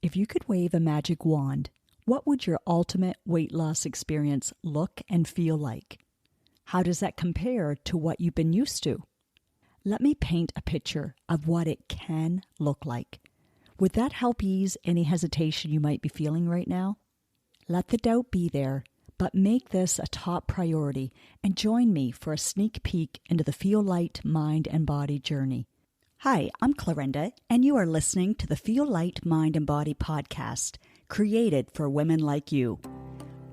If you could wave a magic wand, what would your ultimate weight loss experience look and feel like? How does that compare to what you've been used to? Let me paint a picture of what it can look like. Would that help ease any hesitation you might be feeling right now? Let the doubt be there, but make this a top priority and join me for a sneak peek into the Feel Light Mind and Body journey. Hi, I'm Clarenda, and you are listening to the Feel Light Mind and Body podcast, created for women like you.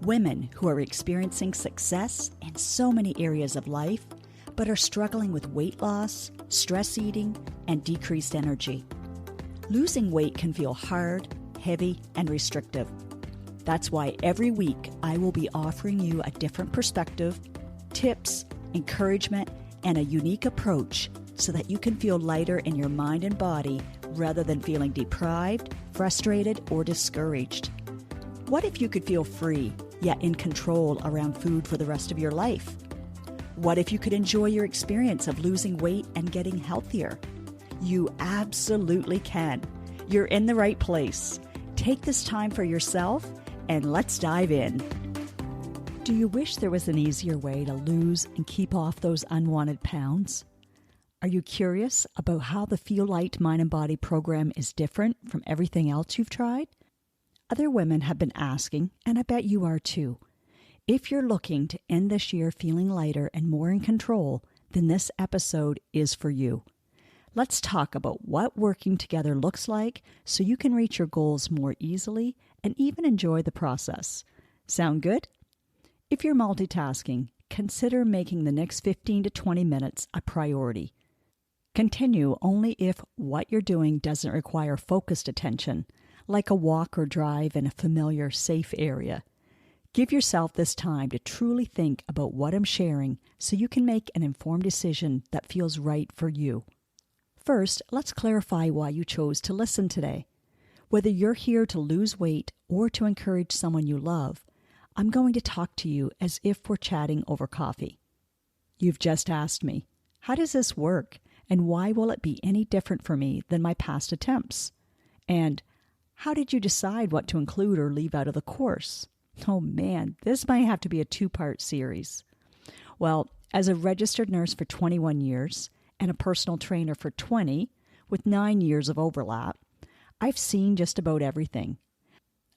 Women who are experiencing success in so many areas of life, but are struggling with weight loss, stress eating, and decreased energy. Losing weight can feel hard, heavy, and restrictive. That's why every week I will be offering you a different perspective, tips, encouragement, and a unique approach so that you can feel lighter in your mind and body rather than feeling deprived, frustrated, or discouraged. What if you could feel free, yet in control around food for the rest of your life? What if you could enjoy your experience of losing weight and getting healthier? You absolutely can. You're in the right place. Take this time for yourself and let's dive in. Do you wish there was an easier way to lose and keep off those unwanted pounds? Are you curious about how the Feel Light Mind and Body program is different from everything else you've tried? Other women have been asking, and I bet you are too. If you're looking to end this year feeling lighter and more in control, then this episode is for you. Let's talk about what working together looks like so you can reach your goals more easily and even enjoy the process. Sound good? If you're multitasking, consider making the next 15 to 20 minutes a priority. Continue only if what you're doing doesn't require focused attention, like a walk or drive in a familiar, safe area. Give yourself this time to truly think about what I'm sharing so you can make an informed decision that feels right for you. First, let's clarify why you chose to listen today. Whether you're here to lose weight or to encourage someone you love, I'm going to talk to you as if we're chatting over coffee. You've just asked me, how does this work? And why will it be any different for me than my past attempts? And how did you decide what to include or leave out of the course? Oh man, this might have to be a two-part series. Well, as a registered nurse for 21 years and a personal trainer for 20, with 9 years of overlap, I've seen just about everything.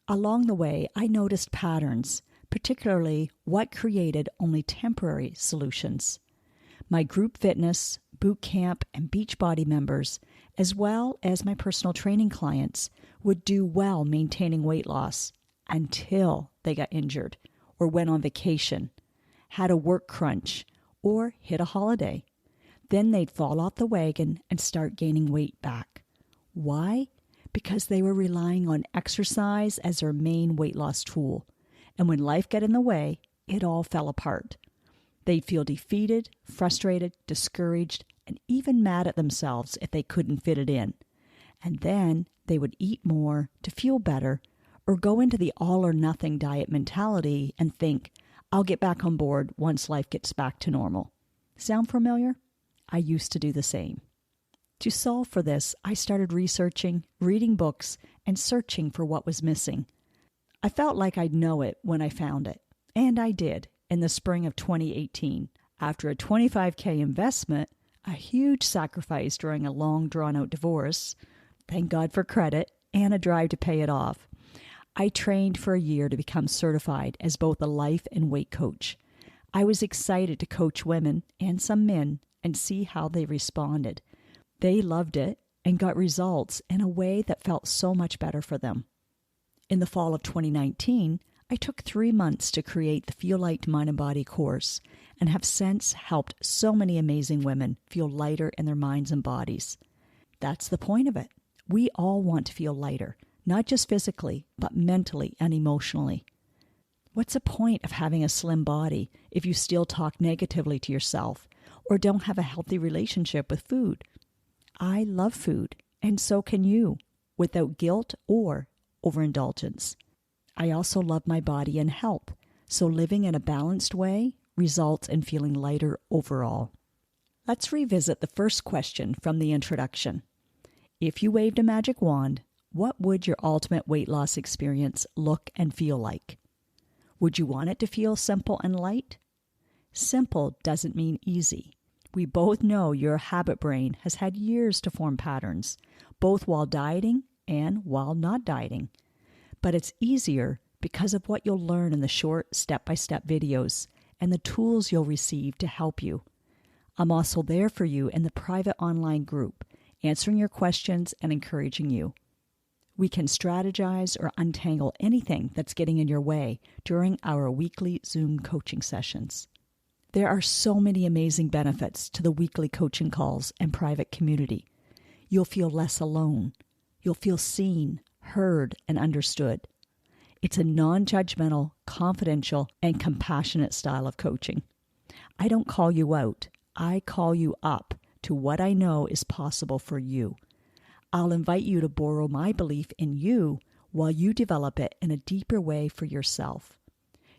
Along the way, I noticed patterns, particularly what created only temporary solutions. My group fitness, boot camp, and Beachbody members, as well as my personal training clients, would do well maintaining weight loss until they got injured or went on vacation, had a work crunch, or hit a holiday. Then they'd fall off the wagon and start gaining weight back. Why? Because they were relying on exercise as their main weight loss tool. And when life got in the way, it all fell apart. They'd feel defeated, frustrated, discouraged, and even mad at themselves if they couldn't fit it in. And then they would eat more to feel better or go into the all-or-nothing diet mentality and think, I'll get back on board once life gets back to normal. Sound familiar? I used to do the same. To solve for this, I started researching, reading books, and searching for what was missing. I felt like I'd know it when I found it, and I did. In the spring of 2018, after a $25,000 investment, a huge sacrifice during a long drawn-out divorce, thank God for credit, and a drive to pay it off, I trained for a year to become certified as both a life and weight coach. I was excited to coach women and some men and see how they responded. They loved it and got results in a way that felt so much better for them. In the fall of 2019, I took 3 months to create the Feel Light Mind and Body course and have since helped so many amazing women feel lighter in their minds and bodies. That's the point of it. We all want to feel lighter, not just physically, but mentally and emotionally. What's the point of having a slim body if you still talk negatively to yourself or don't have a healthy relationship with food? I love food, and so can you, without guilt or overindulgence. I also love my body and health, so living in a balanced way results in feeling lighter overall. Let's revisit the first question from the introduction. If you waved a magic wand, what would your ultimate weight loss experience look and feel like? Would you want it to feel simple and light? Simple doesn't mean easy. We both know your habit brain has had years to form patterns, both while dieting and while not dieting. But it's easier because of what you'll learn in the short step-by-step videos and the tools you'll receive to help you. I'm also there for you in the private online group, answering your questions and encouraging you. We can strategize or untangle anything that's getting in your way during our weekly Zoom coaching sessions. There are so many amazing benefits to the weekly coaching calls and private community. You'll feel less alone. You'll feel seen, heard, and understood. It's a non-judgmental, confidential, and compassionate style of coaching. I don't call you out. I call you up to what I know is possible for you. I'll invite you to borrow my belief in you while you develop it in a deeper way for yourself.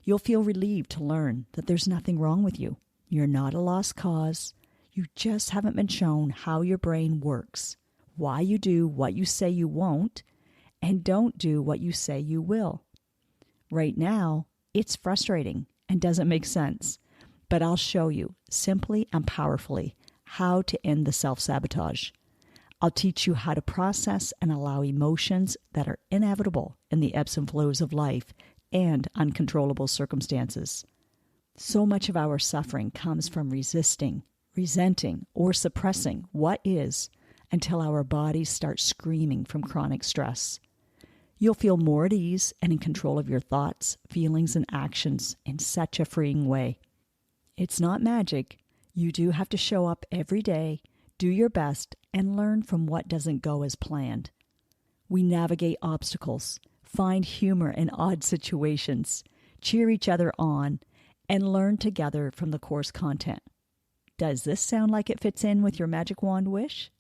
You'll feel relieved to learn that there's nothing wrong with you. You're not a lost cause. You just haven't been shown how your brain works, why you do what you say you won't, and don't do what you say you will. Right now, it's frustrating and doesn't make sense, but I'll show you simply and powerfully how to end the self-sabotage. I'll teach you how to process and allow emotions that are inevitable in the ebbs and flows of life and uncontrollable circumstances. So much of our suffering comes from resisting, resenting, or suppressing what is until our bodies start screaming from chronic stress. You'll feel more at ease and in control of your thoughts, feelings, and actions in such a freeing way. It's not magic. You do have to show up every day, do your best, and learn from what doesn't go as planned. We navigate obstacles, find humor in odd situations, cheer each other on, and learn together from the course content. Does this sound like it fits in with your magic wand wish?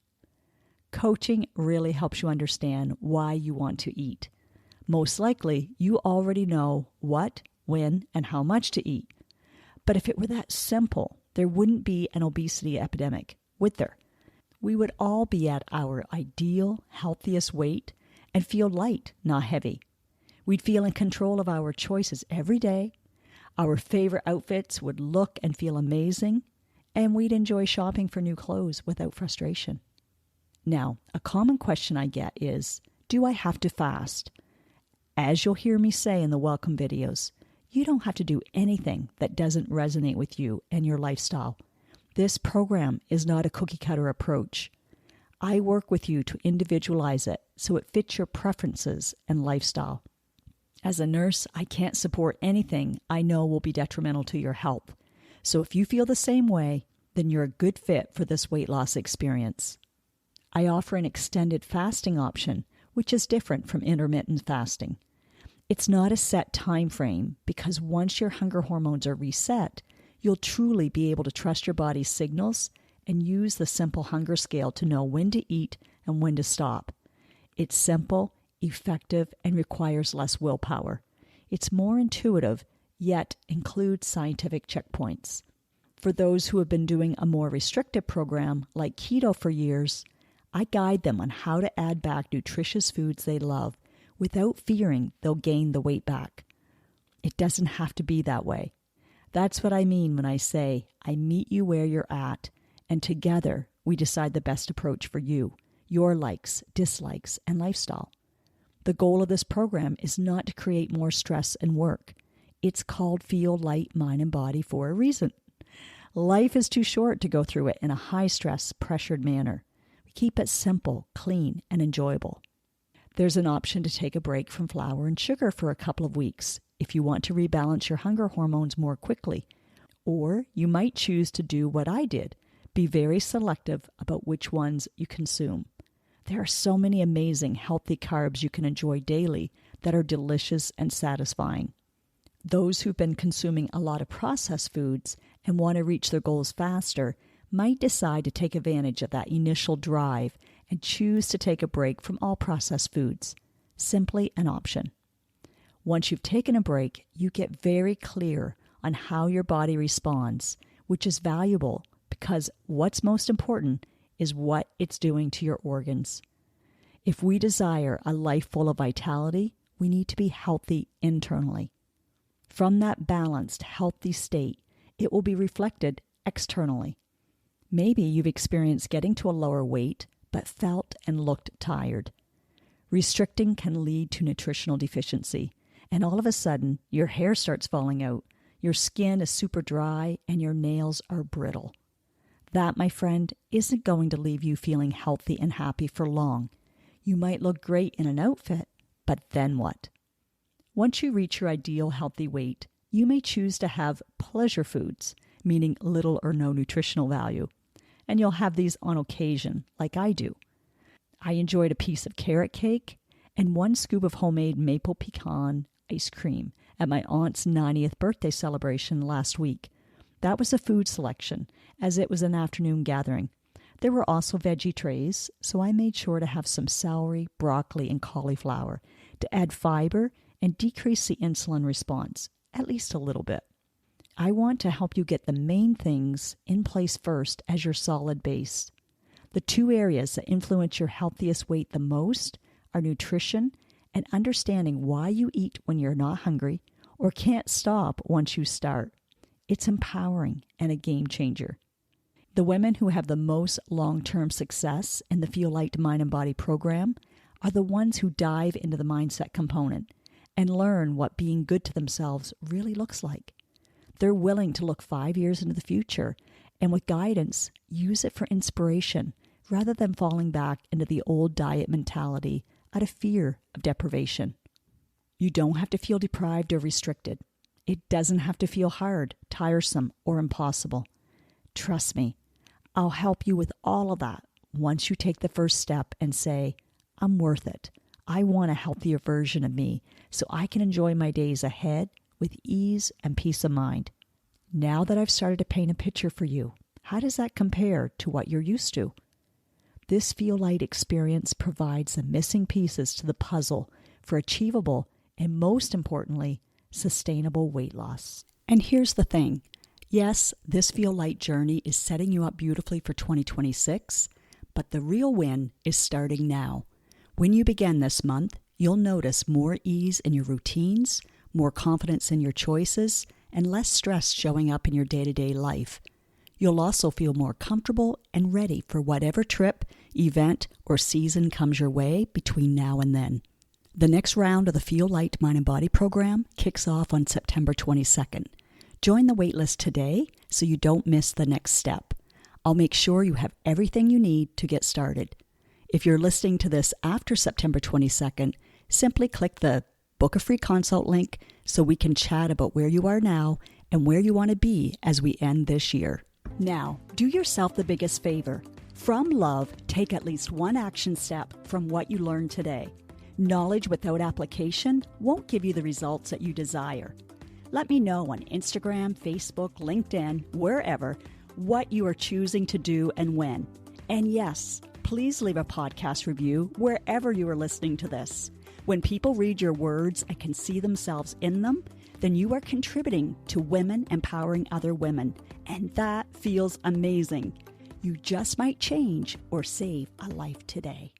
Coaching really helps you understand why you want to eat. Most likely, you already know what, when, and how much to eat. But if it were that simple, there wouldn't be an obesity epidemic, would there? We would all be at our ideal, healthiest weight and feel light, not heavy. We'd feel in control of our choices every day. Our favorite outfits would look and feel amazing, and we'd enjoy shopping for new clothes without frustration. Now, a common question I get is, do I have to fast? As you'll hear me say in the welcome videos, you don't have to do anything that doesn't resonate with you and your lifestyle. This program is not a cookie-cutter approach. I work with you to individualize it so it fits your preferences and lifestyle. As a nurse, I can't support anything I know will be detrimental to your health. So if you feel the same way, then you're a good fit for this weight loss experience. I offer an extended fasting option, which is different from intermittent fasting. It's not a set time frame because once your hunger hormones are reset, you'll truly be able to trust your body's signals and use the simple hunger scale to know when to eat and when to stop. It's simple, effective, and requires less willpower. It's more intuitive, yet includes scientific checkpoints. For those who have been doing a more restrictive program like keto for years, I guide them on how to add back nutritious foods they love without fearing they'll gain the weight back. It doesn't have to be that way. That's what I mean when I say I meet you where you're at, and together we decide the best approach for you, your likes, dislikes, and lifestyle. The goal of this program is not to create more stress and work. It's called Feel Light, Mind, and Body for a reason. Life is too short to go through it in a high-stress, pressured manner. We keep it simple, clean, and enjoyable. There's an option to take a break from flour and sugar for a couple of weeks if you want to rebalance your hunger hormones more quickly. Or you might choose to do what I did, be very selective about which ones you consume. There are so many amazing healthy carbs you can enjoy daily that are delicious and satisfying. Those who've been consuming a lot of processed foods and want to reach their goals faster might decide to take advantage of that initial drive and choose to take a break from all processed foods. Simply an option. Once you've taken a break, you get very clear on how your body responds, which is valuable because what's most important is what it's doing to your organs. If we desire a life full of vitality, we need to be healthy internally. From that balanced, healthy state, it will be reflected externally. Maybe you've experienced getting to a lower weight, but felt and looked tired. Restricting can lead to nutritional deficiency, and all of a sudden, your hair starts falling out, your skin is super dry, and your nails are brittle. That, my friend, isn't going to leave you feeling healthy and happy for long. You might look great in an outfit, but then what? Once you reach your ideal healthy weight, you may choose to have pleasure foods, meaning little or no nutritional value. And you'll have these on occasion, like I do. I enjoyed a piece of carrot cake and 1 scoop of homemade maple pecan ice cream at my aunt's 90th birthday celebration last week. That was a food selection, as it was an afternoon gathering. There were also veggie trays, so I made sure to have some celery, broccoli, and cauliflower to add fiber and decrease the insulin response, at least a little bit. I want to help you get the main things in place first as your solid base. The 2 areas that influence your healthiest weight the most are nutrition and understanding why you eat when you're not hungry or can't stop once you start. It's empowering and a game changer. The women who have the most long-term success in the Feel Light Mind and Body program are the ones who dive into the mindset component and learn what being good to themselves really looks like. They're willing to look 5 years into the future and with guidance, use it for inspiration rather than falling back into the old diet mentality out of fear of deprivation. You don't have to feel deprived or restricted. It doesn't have to feel hard, tiresome, or impossible. Trust me, I'll help you with all of that once you take the first step and say, I'm worth it. I want a healthier version of me so I can enjoy my days ahead with ease and peace of mind. Now that I've started to paint a picture for you, how does that compare to what you're used to? This Feel Light experience provides the missing pieces to the puzzle for achievable and, most importantly, sustainable weight loss. And here's the thing. Yes, this Feel Light journey is setting you up beautifully for 2026, but the real win is starting now. When you begin this month, you'll notice more ease in your routines, more confidence in your choices, and less stress showing up in your day-to-day life. You'll also feel more comfortable and ready for whatever trip, event, or season comes your way between now and then. The next round of the Feel Light Mind and Body program kicks off on September 22nd. Join the waitlist today so you don't miss the next step. I'll make sure you have everything you need to get started. If you're listening to this after September 22nd, simply click the Book a Free Consult link so we can chat about where you are now and where you want to be as we end this year. Now, do yourself the biggest favor. From love, take at least one action step from what you learned today. Knowledge without application won't give you the results that you desire. Let me know on Instagram, Facebook, LinkedIn, wherever, what you are choosing to do and when. And yes, please leave a podcast review wherever you are listening to this. When people read your words and can see themselves in them, then you are contributing to women empowering other women, and that feels amazing. You just might change or save a life today.